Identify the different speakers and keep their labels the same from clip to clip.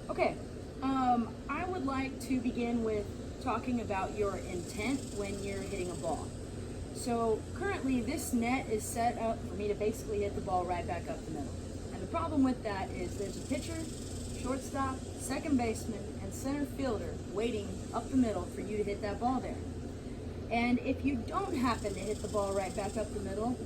Speaker 1: Okay, I would like to begin with talking about your intent when you're hitting a ball. So currently this net is set up for me to basically hit the ball right back up the middle. And the problem with that is there's a pitcher, shortstop, second baseman, and center fielder waiting up the middle for you to hit that ball there. And if you don't happen to hit the ball right back up the middle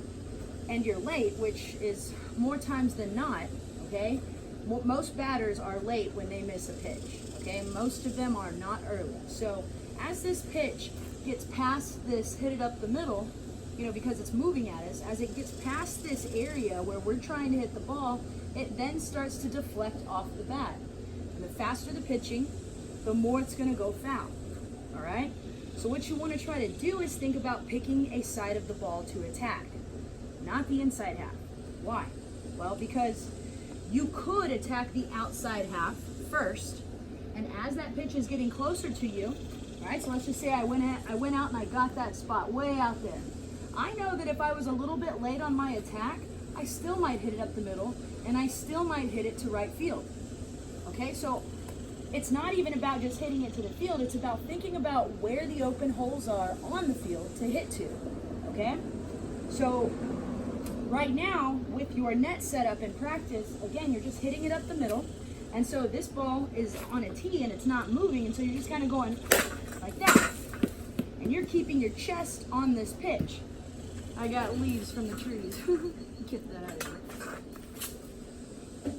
Speaker 1: and you're late, which is more times than not, okay, most batters are late when they miss a pitch, okay? Most of them are not early. So as this pitch gets past this, hit it up the middle, you know, because it's moving at us, as it gets past this area where we're trying to hit the ball, it then starts to deflect off the bat. And the faster the pitching, the more it's gonna go foul, all right? So what you wanna try to do is think about picking a side of the ball to attack, not the inside half. Why? Well, because you could attack the outside half first, and as that pitch is getting closer to you, all right, so let's just say I went out and I got that spot way out there. I know that if I was a little bit late on my attack, I still might hit it up the middle, and I still might hit it to right field. Okay, so it's not even about just hitting it to the field, it's about thinking about where the open holes are on the field to hit to, okay? So right now, with your net setup in practice, again, you're just hitting it up the middle, and so this ball is on a tee and it's not moving, and so you're just kind of going like that, and you're keeping your chest on this pitch. I got leaves from the trees. Get that out of here.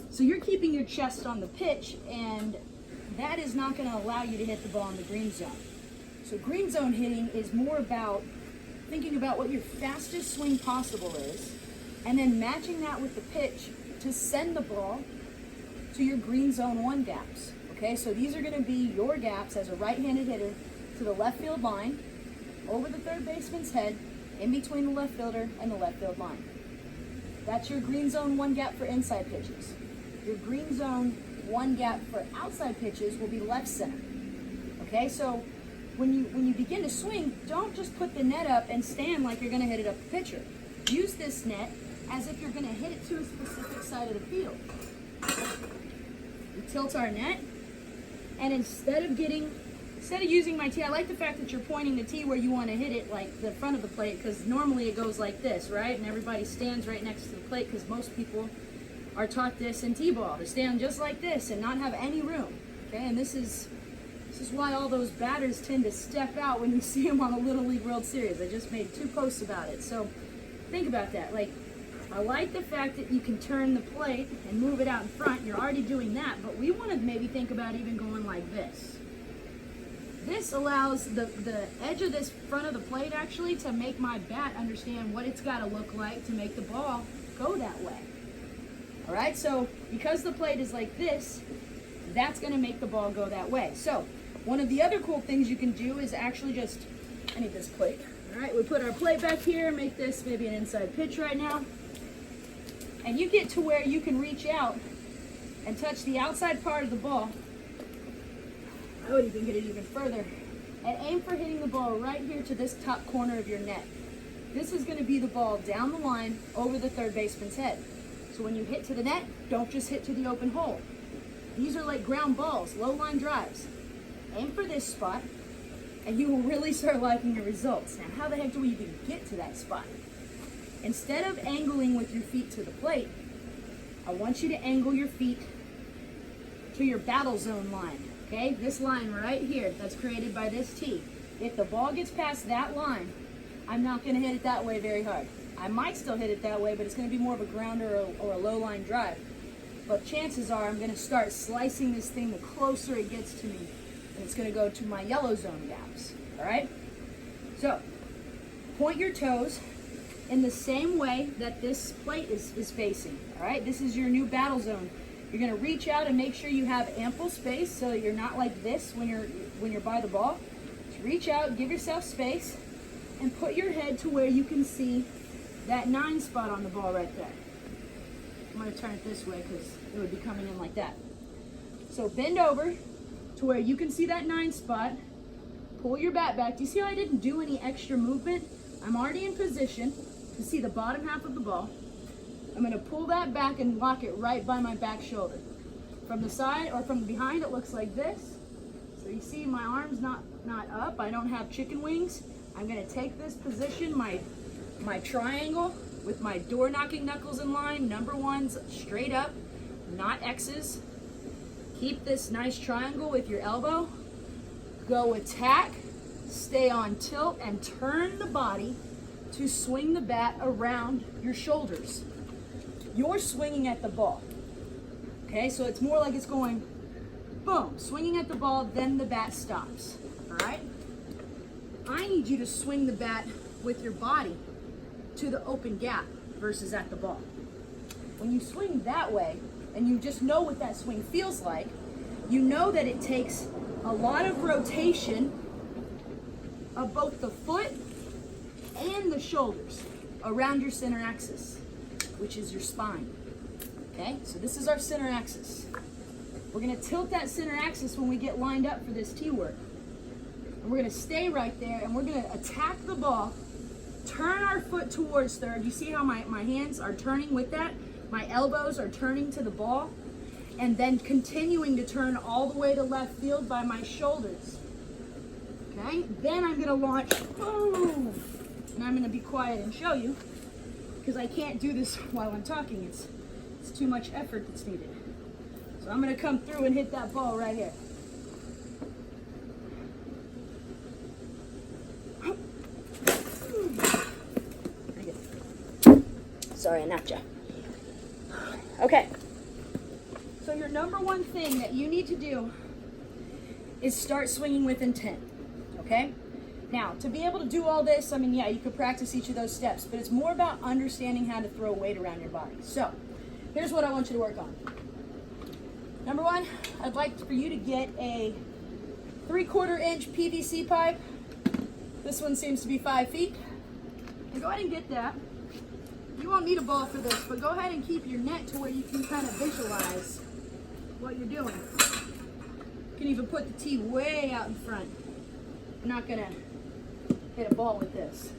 Speaker 1: So you're keeping your chest on the pitch, and that is not going to allow you to hit the ball in the green zone. So green zone hitting is more about thinking about what your fastest swing possible is, and then matching that with the pitch to send the ball to your green zone 1 gaps. Okay, so these are going to be your gaps as a right-handed hitter to the left field line, over the third baseman's head, in between the left fielder and the left field line. That's your green zone 1 gap for inside pitches. Your green zone 1 gap for outside pitches will be left center. Okay, so when you begin to swing, don't just put the net up and stand like you're going to hit it up the pitcher. Use this net as if you're going to hit it to a specific side of the field. We tilt our net, and instead of using my tee, I like the fact that you're pointing the tee where you want to hit it, like the front of the plate, because normally it goes like this, right? And everybody stands right next to the plate, because most people are taught this in t-ball, to stand just like this and not have any room. Okay, and this is why all those batters tend to step out when you see them on a Little League World Series. I just made 2 posts about it. So think about that. Like, I like the fact that you can turn the plate and move it out in front. You're already doing that, but we want to maybe think about even going like this. This allows the edge of this front of the plate actually to make my bat understand what it's got to look like to make the ball go that way. All right, so because the plate is like this, that's going to make the ball go that way. So one of the other cool things you can do is actually just, I need this plate. All right, we put our plate back here, make this maybe an inside pitch right now. And you get to where you can reach out and touch the outside part of the ball. I would even get it even further. And aim for hitting the ball right here to this top corner of your net. This is going to be the ball down the line over the third baseman's head. So when you hit to the net, don't just hit to the open hole. These are like ground balls, low line drives. Aim for this spot, and you will really start liking your results. Now, how the heck do we even get to that spot? Instead of angling with your feet to the plate, I want you to angle your feet to your battle zone line, okay? This line right here that's created by this tee. If the ball gets past that line, I'm not going to hit it that way very hard. I might still hit it that way, but it's going to be more of a grounder or a low line drive. But chances are I'm going to start slicing this thing the closer it gets to me, and it's going to go to my yellow zone gaps, all right? So point your toes in the same way that this plate is facing, all right? This is your new battle zone. You're going to reach out and make sure you have ample space so that you're not like this when you're by the ball. Just reach out, give yourself space, and put your head to where you can see that 9 spot on the ball right there. I'm going to turn it this way because it would be coming in like that. So bend over to where you can see that 9 spot. Pull your bat back. Do you see how I didn't do any extra movement? I'm already in position to see the bottom half of the ball. I'm going to pull that back and lock it right by my back shoulder. If from the side or from behind, it looks like this. So you see my arm's not up. I don't have chicken wings. I'm gonna take this position, my triangle with my door knocking knuckles in line, number ones straight up, not X's. Keep this nice triangle with your elbow. Go attack, stay on tilt, and turn the body to swing the bat around your shoulders. You're swinging at the ball. Okay, so it's more like it's going boom, swinging at the ball, then the bat stops. All right? I need you to swing the bat with your body to the open gap versus at the ball. When you swing that way, and you just know what that swing feels like, you know that it takes a lot of rotation of both the foot and the shoulders around your center axis, which is your spine. Okay, so this is our center axis. We're gonna tilt that center axis when we get lined up for this tee work. And we're gonna stay right there and we're gonna attack the ball, turn our foot towards third. You see how my hands are turning with that? My elbows are turning to the ball, and then continuing to turn all the way to left field by my shoulders. Okay, then I'm gonna launch, boom, and I'm gonna be quiet and show you, because I can't do this while I'm talking. It's too much effort that's needed. So I'm gonna come through and hit that ball right here. Sorry, I knocked you. Okay. So your number one thing that you need to do is start swinging with intent, okay? Now, to be able to do all this, I mean, yeah, you could practice each of those steps, but it's more about understanding how to throw weight around your body. So, here's what I want you to work on. Number one, I'd like for you to get a 3/4 inch PVC pipe. This one seems to be 5 feet. And go ahead and get that. You won't need a ball for this, but go ahead and keep your net to where you can kind of visualize what you're doing. You can even put the tee way out in front. I'm not gonna hit a ball with this.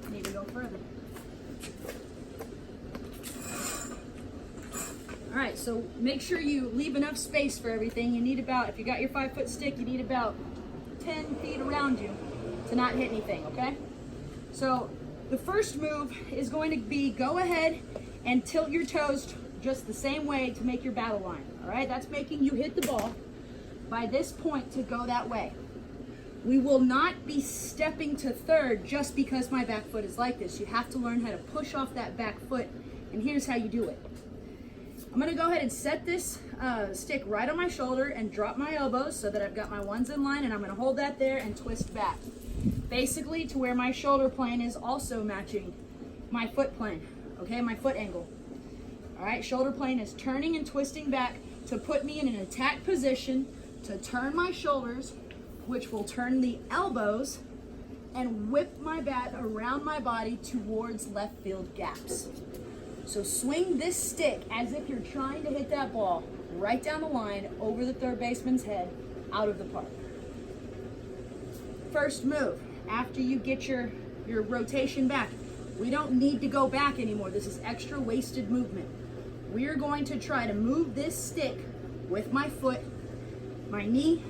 Speaker 1: I need to go further. All right, so make sure you leave enough space for everything. You need about, if you got your 5-foot stick, you need about 10 feet around you to not hit anything, okay? So the first move is going to be go ahead and tilt your toes just the same way to make your battle line, all right? That's making you hit the ball by this point to go that way. We will not be stepping to third just because my back foot is like this. You have to learn how to push off that back foot, and here's how you do it. I'm gonna go ahead and set this stick right on my shoulder and drop my elbows so that I've got my ones in line, and I'm gonna hold that there and twist back. Basically to where my shoulder plane is also matching my foot plane, okay, my foot angle. All right, shoulder plane is turning and twisting back to put me in an attack position to turn my shoulders, which will turn the elbows and whip my bat around my body towards left field gaps. So swing this stick as if you're trying to hit that ball right down the line over the third baseman's head out of the park. First move, after you get your rotation back, we don't need to go back anymore. This is extra wasted movement. We are going to try to move this stick with my foot, my knee,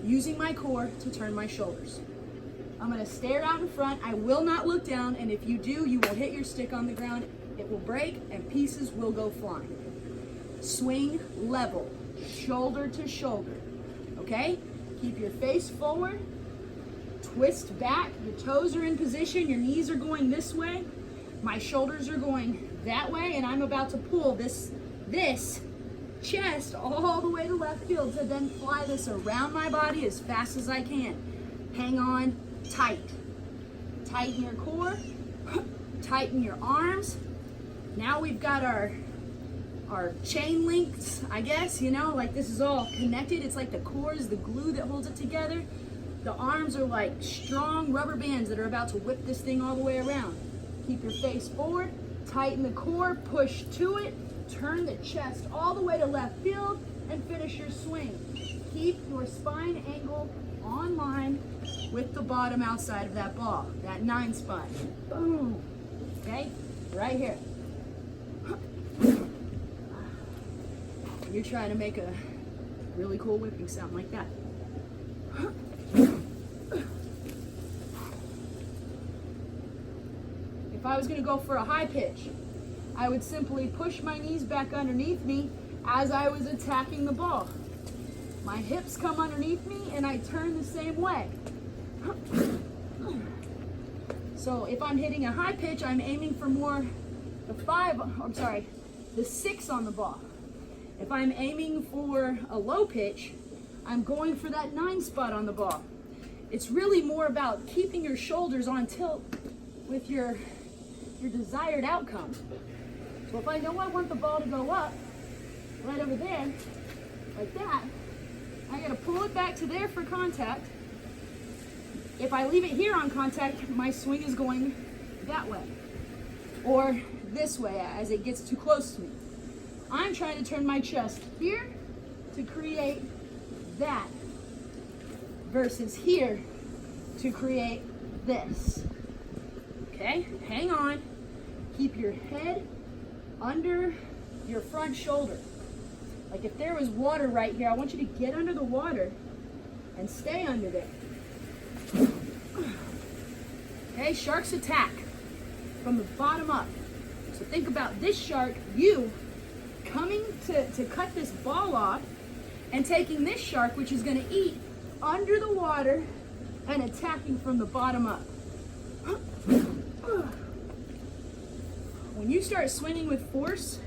Speaker 1: using my core to turn my shoulders. I'm gonna stare out in front. I will not look down, and if you do, you will hit your stick on the ground. It will break and pieces will go flying. Swing level, shoulder to shoulder, okay? Keep your face forward, twist back, your toes are in position, your knees are going this way, my shoulders are going that way, and I'm about to pull this chest all the way to left field to then fly this around my body as fast as I can. Hang on tight. Tighten your core, tighten your arms. Now we've got our chain links, I guess, you know, like this is all connected. It's like the core is the glue that holds it together. The arms are like strong rubber bands that are about to whip this thing all the way around. Keep your face forward, tighten the core, push to it, turn the chest all the way to left field, and finish your swing. Keep your spine angle on line with the bottom outside of that ball, that 9 spot. Boom. Okay, right here. you're trying to make a really cool whipping sound like that. If I was going to go for a high pitch, I would simply push my knees back underneath me as I was attacking the ball. My hips come underneath me and I turn the same way. So if I'm hitting a high pitch, I'm aiming for more the 6 on the ball. If I'm aiming for a low pitch, I'm going for that 9 spot on the ball. It's really more about keeping your shoulders on tilt with your desired outcome. So if I know I want the ball to go up, right over there, like that, I gotta pull it back to there for contact. If I leave it here on contact, my swing is going that way, or this way as it gets too close to me. I'm trying to turn my chest here to create that, versus here to create this. Okay, hang on. Keep your head under your front shoulder. Like if there was water right here, I want you to get under the water and stay under there. Okay, shark's attack from the bottom up. So think about this shark, you coming to cut this ball off and taking this shark, which is going to eat under the water and attacking from the bottom up. When you start swinging with force,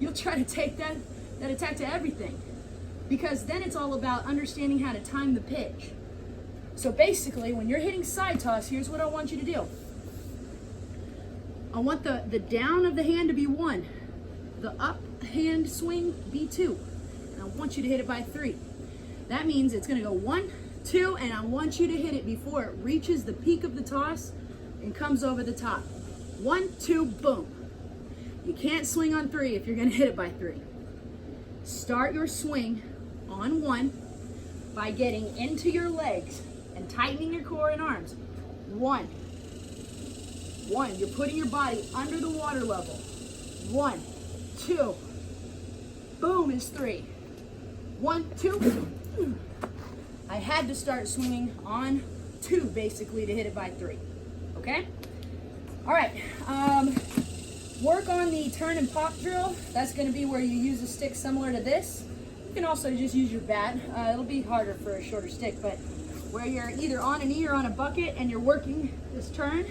Speaker 1: you'll try to take that attack to everything, because then it's all about understanding how to time the pitch. So basically, when you're hitting side toss, here's what I want you to do. I want the down of the hand to be 1, the up hand swing be 2, and I want you to hit it by 3. That means it's going to go 1, 2, and I want you to hit it before it reaches the peak of the toss and comes over the top. 1, 2, boom. You can't swing on 3 if you're going to hit it by 3. Start your swing on 1 by getting into your legs and tightening your core and arms. 1. You're putting your body under the water level. 1, 2. Boom is 3. 1, 2. I had to start swinging on 2 basically to hit it by 3. Okay? All right. Work on the turn and pop drill. That's going to be where you use a stick similar to this. You can also just use your bat. It'll be harder for a shorter stick, but where you're either on a knee or on a bucket and you're working this turn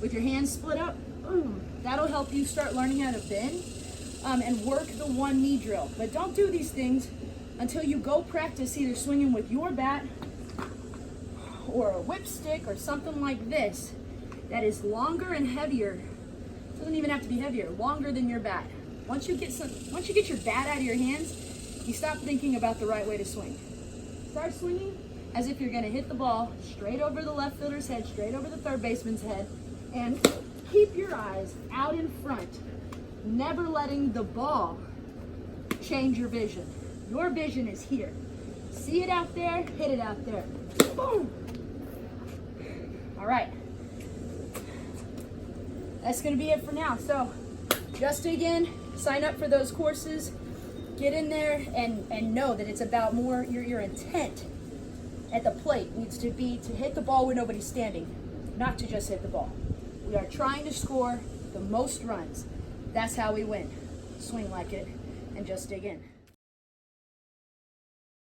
Speaker 1: with your hands split up, that'll help you start learning how to bend and work the 1 knee drill. But don't do these things until you go practice either swinging with your bat or a whip stick or something like this that is longer and heavier. It doesn't even have to be heavier, longer than your bat. Once you get your bat out of your hands, you stop thinking about the right way to swing. Start swinging as if you're going to hit the ball straight over the left fielder's head, straight over the third baseman's head, and keep your eyes out in front, never letting the ball change your vision. Your vision is here. See it out there, hit it out there. Boom! All right. That's going to be it for now. So just dig in, sign up for those courses, get in there and know that it's about more your intent at the plate needs to be to hit the ball when nobody's standing, not to just hit the ball. We are trying to score the most runs. That's how we win. Swing like it and just dig in.